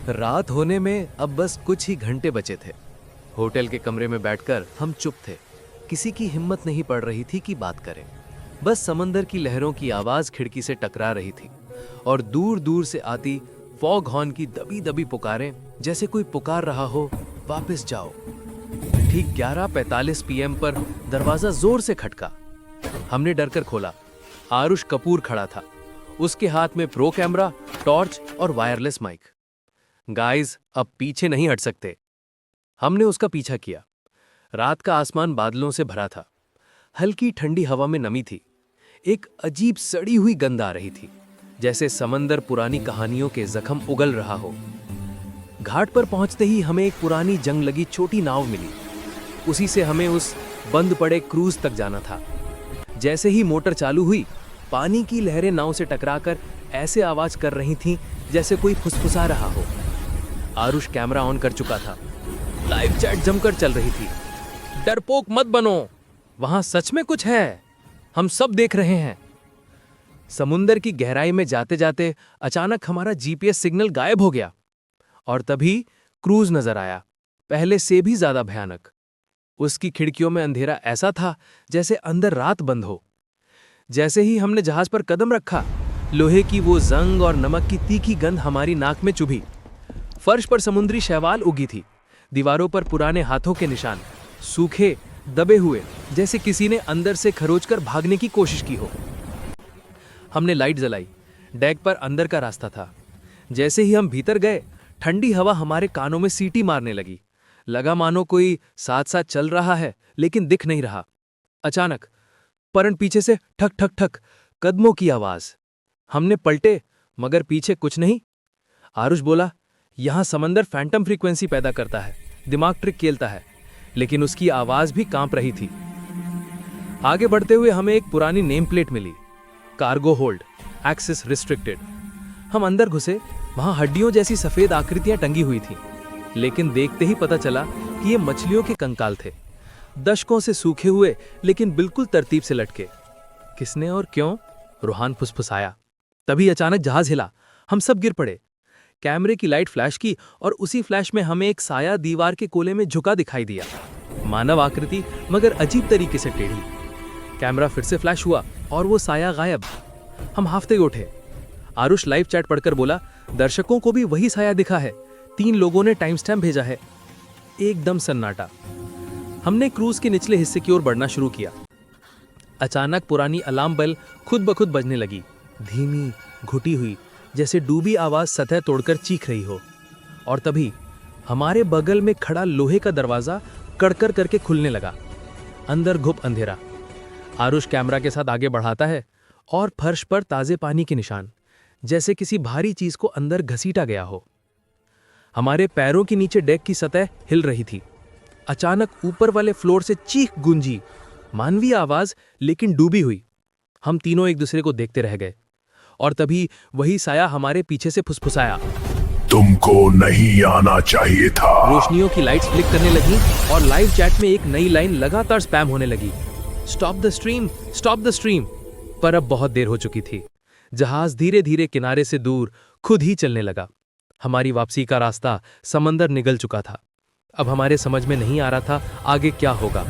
रात होने में अब बस कुछ ही घंटे बचे थे। होटल के कमरे में बैठकर हम चुप थे। किसी की हिम्मत नहीं पड़ रही थी कि बात करें। बस समंदर की लहरों की आवाज खिड़की से टकरा रही थी और दूर दूर से आती फॉग हॉर्न की दबी दबी पुकारें, जैसे कोई पुकार रहा हो, वापस जाओ। ठीक 11:45 PM पर दरवाजा जोर से खटका। हमने डरकर खोला। आरुष कपूर खड़ा था। उसके हाथ में प्रो कैमरा, टॉर्च और वायरलेस माइक। गाइस, अब पीछे नहीं हट सकते। हमने उसका पीछा किया। रात का आसमान बादलों से भरा था। हल्की ठंडी हवा में नमी थी। एक अजीब सड़ी हुई गंध आ रही थी, जैसे समंदर पुरानी कहानियों के जख्म उगल रहा हो। घाट पर पहुंचते ही हमें एक पुरानी जंग लगी छोटी नाव मिली। उसी से हमें उस बंद पड़े क्रूज तक जाना था। जैसे ही मोटर चालू हुई, पानी की लहरें नाव से टकराकर ऐसे आवाज कर रही थीं जैसे कोई फुसफुसा रहा हो। आरुष कैमरा ऑन कर चुका था। लाइव चैट जमकर चल रही थी। डरपोक मत बनो, वहां सच में कुछ है, हम सब देख रहे हैं। समुंदर की गहराई में जाते जाते अचानक हमारा जीपीएस सिग्नल गायब हो गया और तभी क्रूज नजर आया, पहले से भी ज्यादा भयानक। उसकी खिड़कियों में अंधेरा ऐसा था जैसे अंदर रात बंद हो। जैसे ही हमने जहाज पर कदम रखा, लोहे की वो जंग और नमक की तीखी गंध हमारी नाक में चुभी। फर्श पर समुद्री शैवाल उगी थी। दीवारों पर पुराने हाथों के निशान, सूखे दबे हुए, जैसे किसी ने अंदर से खरोचकर भागने की कोशिश की हो। हमने लाइट जलाई। डेक पर अंदर का रास्ता था। जैसे ही हम भीतर गए, ठंडी हवा हमारे कानों में सीटी मारने लगी। लगा मानो कोई साथ साथ चल रहा है, लेकिन दिख नहीं रहा। अचानक परंत पीछे से ठक ठक ठक कदमों की आवाज। हमने पलटे, मगर पीछे कुछ नहीं। आरुष बोला, यहां समंदर फैंटम फ्रीक्वेंसी पैदा करता है, दिमाग ट्रिक खेलता है। लेकिन उसकी आवाज भी कांप रही थी। आगे बढ़ते हुए हमें एक पुरानी नेम प्लेट मिली, कार्गो होल्ड, एक्सेस रिस्ट्रिक्टेड। हम अंदर घुसे। वहां हड्डियों जैसी सफेद आकृतियां टंगी हुई थीं, लेकिन देखते ही पता चला कि ये मछलियों के कंकाल थे, दशकों से सूखे हुए लेकिन बिल्कुल तरतीब से लटके। किसने और क्यों? रूहान फुसफुसाया। तभी अचानक जहाज हिला। हम सब गिर पड़े। कैमरे की लाइट फ्लैश की और उसी फ्लैश में हमें एक साया दीवार के कोने में झुका दिखाई दिया। मानव आकृति, मगर अजीब तरीके से टेढ़ी। कैमरा फिर से फ्लैश हुआ और वो साया गायब। हम हाफते उठे। आरुष लाइव चैट पढ़कर बोला, दर्शकों को भी वही साया दिखा है, 3 लोगों ने टाइम स्टैम्प भेजा है। एकदम सन्नाटा। हमने क्रूज के निचले हिस्से की ओर बढ़ना शुरू किया। अचानक पुरानी अलार्म बेल खुद ब खुद बजने लगी, धीमी, घुटी हुई, जैसे डूबी आवाज सतह तोड़कर चीख रही हो। और तभी हमारे बगल में खड़ा लोहे का दरवाजा कड़कर करके खुलने लगा। अंदर घुप अंधेरा। आरुष कैमरा के साथ आगे बढ़ाता है और फर्श पर ताजे पानी के निशान, जैसे किसी भारी चीज को अंदर घसीटा गया हो। हमारे पैरों के नीचे डेक की सतह हिल रही थी। अचानक ऊपर वाले फ्लोर से चीख गूंजी, मानवीय आवाज, लेकिन डूबी हुई। हम तीनों एक दूसरे को देखते रह गए और तभी वही साया हमारे पीछे से फुसफुसाया, तुमको नहीं आना चाहिए था। रोशनियों की लाइट्स फ्लिक करने लगी और लाइव चैट में एक नई लाइन लगातार स्पैम होने लगी, stop the stream, stop the stream. पर अब बहुत देर हो चुकी थी। जहाज धीरे धीरे किनारे से दूर खुद ही चलने लगा। हमारी वापसी का रास्ता समंदर निगल चुका था। अब हमारे समझ में नहीं आ रहा था आगे क्या होगा।